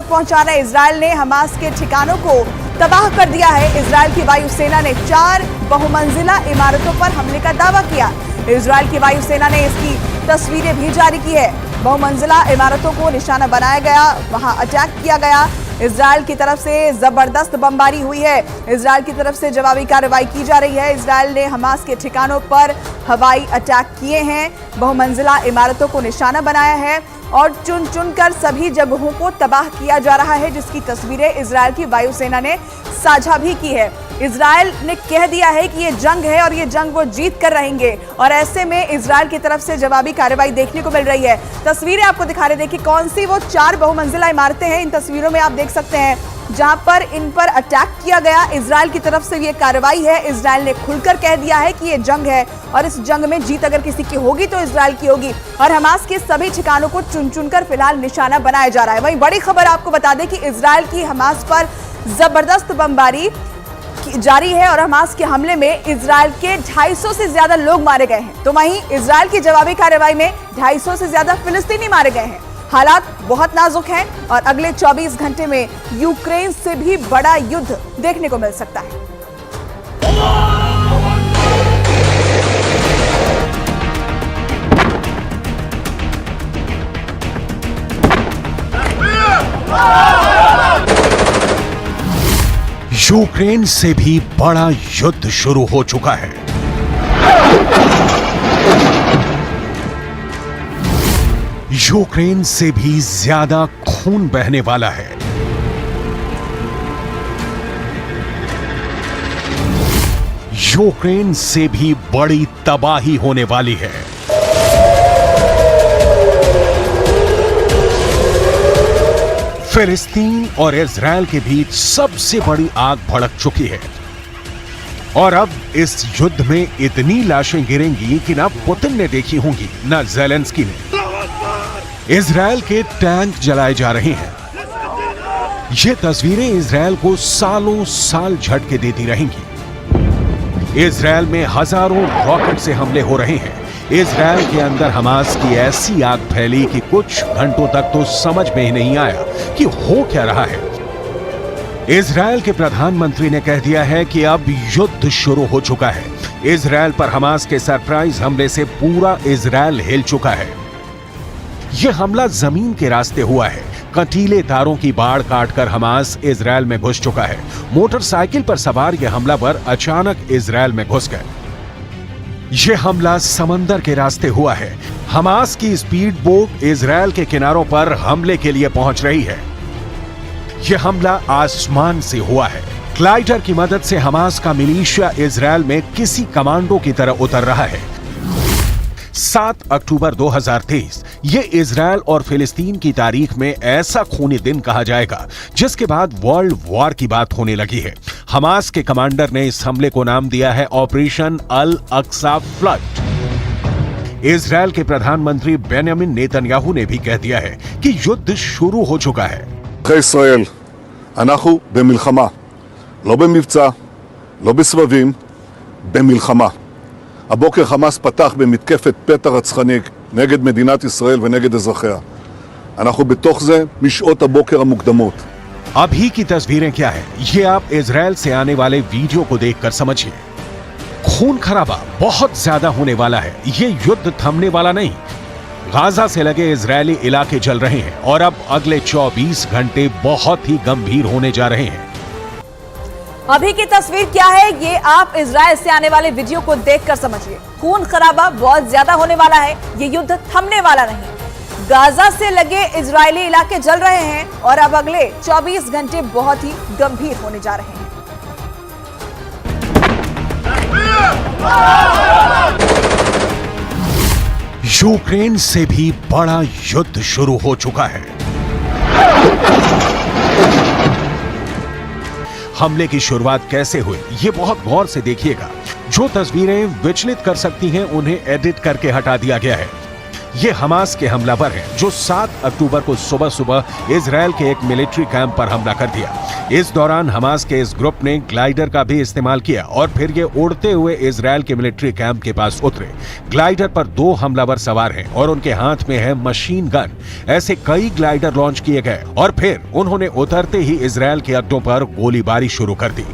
तक पहुंचाना। इजरायल ने हमास के ठिकानों को तबाह कर दिया है। इजरायल की वायुसेना ने 4 बहुमंजिला इमारतों पर हमले का दावा किया। इजरायल की वायुसेना ने इसकी तस्वीरें भी जारी की है। बहुमंजिला इमारतों को निशाना बनाया गया, वहां अटैक किया गया। इजरायल की तरफ से जबरदस्त बमबारी हुई है। इजरायल की तरफ से जवाबी कार्रवाई की जा रही है। इजरायल ने हमास के ठिकानों पर हवाई अटैक किए हैं, बहुमंजिला इमारतों को निशाना बनाया है और चुन चुनकर सभी जगहों को तबाह किया जा रहा है, जिसकी तस्वीरें इजरायल की वायुसेना ने साझा भी की है। इजरायल ने कह दिया है कि ये जंग है और ये जंग वो जीत कर रहेंगे और ऐसे में इजरायल की तरफ से जवाबी कार्रवाई देखने को मिल रही है। तस्वीरें आपको दिखा रहे, देखिए कौन सी वो 4 बहुमंजिला इमारतें हैं। इन तस्वीरों में आप देख सकते हैं जहां पर इन पर अटैक किया गया। इजरायल की तरफ से ये कार्रवाई है। इजरायल ने खुलकर कह दिया है कि ये जंग है और इस जंग में जीत अगर किसी की होगी तो इजरायल की होगी और हमास के सभी ठिकानों को चुन चुनकर फिलहाल निशाना बनाया जा रहा है। वहीं बड़ी खबर आपको बता दें कि इजरायल की हमास पर जबरदस्त बमबारी जारी है और हमास के हमले में इजरायल के 250 से ज्यादा लोग मारे गए हैं। तो वहीं इजरायल की जवाबी कार्रवाई में 250 से ज्यादा फिलिस्तीनी मारे गए हैं। हालात बहुत नाजुक हैं और अगले 24 घंटे में यूक्रेन से भी बड़ा युद्ध देखने को मिल सकता है। यूक्रेन से भी बड़ा युद्ध शुरू हो चुका है। यूक्रेन से भी ज्यादा खून बहने वाला है। यूक्रेन से भी बड़ी तबाही होने वाली है। फिलिस्तीन और इजरायल के बीच सबसे बड़ी आग भड़क चुकी है और अब इस युद्ध में इतनी लाशें गिरेंगी कि ना पुतिन ने देखी होंगी ना ज़ेलेंस्की ने। इजरायल के टैंक जलाए जा रहे हैं। ये तस्वीरें इजरायल को सालों साल झटके देती रहेंगी। इजरायल में हजारों रॉकेट से हमले हो रहे हैं। इजरायल के अंदर हमास की ऐसी आग फैली कि कुछ घंटों तक तो समझ में ही नहीं आया कि हो क्या रहा है। इजरायल के प्रधानमंत्री ने कह दिया है कि अब युद्ध शुरू हो चुका है। इजरायल पर हमास के सरप्राइज हमले से पूरा इजरायल हिल चुका है। यह हमला जमीन के रास्ते हुआ है। कंटीले तारों की बाढ़ काटकर हमास इजरायल में घुस चुका है। मोटरसाइकिल पर सवार यह हमलावर अचानक इजरायल में घुस गए। यह हमला समंदर के रास्ते हुआ है। हमास की स्पीड बोट इजरायल के किनारों पर हमले के लिए पहुंच रही है। यह हमला आसमान से हुआ है। ग्लाइडर की मदद से हमास का मिलिशिया इजरायल में किसी कमांडो की तरह उतर रहा है। 7 अक्टूबर 2023 ये इजरायल और फिलिस्तीन की तारीख में ऐसा खूनी दिन कहा जाएगा जिसके बाद वर्ल्ड वॉर की बात होने लगी है। हमास के कमांडर ने इस हमले को नाम दिया है ऑपरेशन अल अक्सा फ्लड। इजरायल के प्रधानमंत्री बेंजामिन नेतन्याहू ने भी कह दिया है कि युद्ध शुरू हो चुका है। ישראל, אנחנו במלחמה, לא במבצע, לא בסבבים, במלחמה. הבוקר חמאס פתח במתקפת פתע רצחני נגד מדינת ישראל ונגד אזרחיה. אנחנו בתוך זה משעות הבוקר המוקדמות. अभी की तस्वीरें क्या है, ये आप इजरायल से आने वाले वीडियो को देखकर समझिए। खून खराबा बहुत ज्यादा होने वाला है। ये युद्ध थमने वाला नहीं। गाजा से लगे इजरायली इलाके जल रहे हैं और अब अगले 24 घंटे बहुत ही गंभीर होने जा रहे हैं। अभी की तस्वीर क्या है, ये आप इजरायल से आने वाले वीडियो को देखकर समझिए। खून खराबा बहुत ज्यादा होने वाला है। ये युद्ध थमने वाला नहीं। गाजा से लगे इजरायली इलाके जल रहे हैं और अब अगले 24 घंटे बहुत ही गंभीर होने जा रहे हैं। यूक्रेन से भी बड़ा युद्ध शुरू हो चुका है। हमले की शुरुआत कैसे हुई, ये बहुत गौर से देखिएगा। जो तस्वीरें विचलित कर सकती हैं उन्हें एडिट करके हटा दिया गया है। ये हमास के हमलावर हैं जो 7 अक्टूबर को सुबह सुबह इजरायल के एक मिलिट्री कैंप पर हमला कर दिया। इस दौरान हमास के इस ग्रुप ने ग्लाइडर का भी इस्तेमाल किया और फिर ये उड़ते हुए इजरायल के मिलिट्री कैंप के पास उतरे। ग्लाइडर पर 2 हमलावर सवार हैं और उनके हाथ में है मशीन गन। ऐसे कई ग्लाइडर लॉन्च किए गए और फिर उन्होंने उतरते ही इजरायल के अड्डों पर गोलीबारी शुरू कर दी।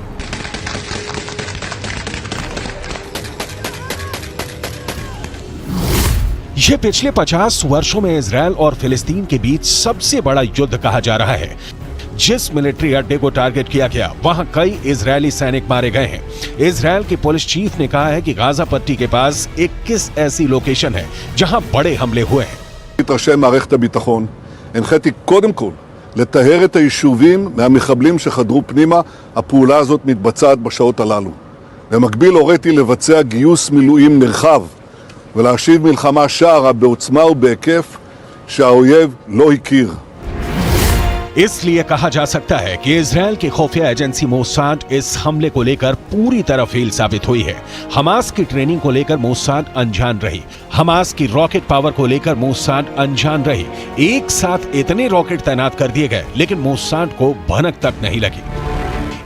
यह पिछले 50 वर्षों में इजरायल और फिलिस्तीन के बीच सबसे बड़ा युद्ध कहा जा रहा है। जिस मिलिट्री अड्डे को टारगेट किया गया वहां कई इजरायली सैनिक मारे गए हैं। इजरायल के पुलिस चीफ ने कहा है कि गाजा पट्टी के पास 21 ऐसी लोकेशन है जहां बड़े हमले हुए हैं। ראשי מערכת הביטחון, הנחיתי קודם כל לטהר את היישובים מהמחבלים שחדרו פנימה. הפעולה הזאת מתבצעת בשעות הללו. במקביל הוריתי לבצע גיוס מילואים נרחב ולהשיב מלחמה שערה בעוצמה ובהיקף שהאויב לא הכיר. इसलिए कहा जा सकता है कि इजरायल की खुफिया एजेंसी मोसाद इस हमले को लेकर पूरी तरह फेल साबित हुई है। हमास की ट्रेनिंग को लेकर मोसाद अनजान रही, हमास की रॉकेट पावर को लेकर मोसाद अनजान रही। एक साथ इतने रॉकेट तैनात कर दिए गए लेकिन मोसाद को भनक तक नहीं लगी।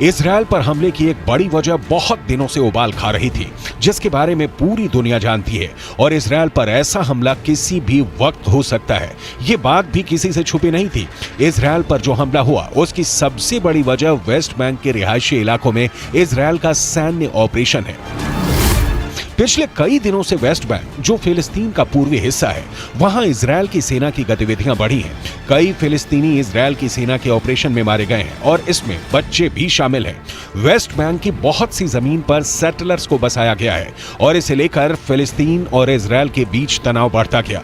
इजरायल पर हमले की एक बड़ी वजह बहुत दिनों से उबाल खा रही थी, जिसके बारे में पूरी दुनिया जानती है और इजरायल पर ऐसा हमला किसी भी वक्त हो सकता है। ये बात भी किसी से छुपी नहीं थी। इजरायल पर जो हमला हुआ उसकी सबसे बड़ी वजह वेस्ट बैंक के रिहायशी इलाकों में इजरायल का सैन्य ऑपरेशन है। पिछले कई दिनों से वेस्ट बैंक जो फिलिस्तीन का पूर्वी हिस्सा है वहां इजरायल की सेना की गतिविधियां बढ़ी हैं। कई फिलिस्तीनी इजरायल की सेना के ऑपरेशन में मारे गए हैं और इसमें बच्चे भी शामिल हैं। वेस्ट बैंक की बहुत सी जमीन पर सेटलर्स को बसाया गया है और इसे लेकर फिलिस्तीन और इजरायल के बीच तनाव बढ़ता गया।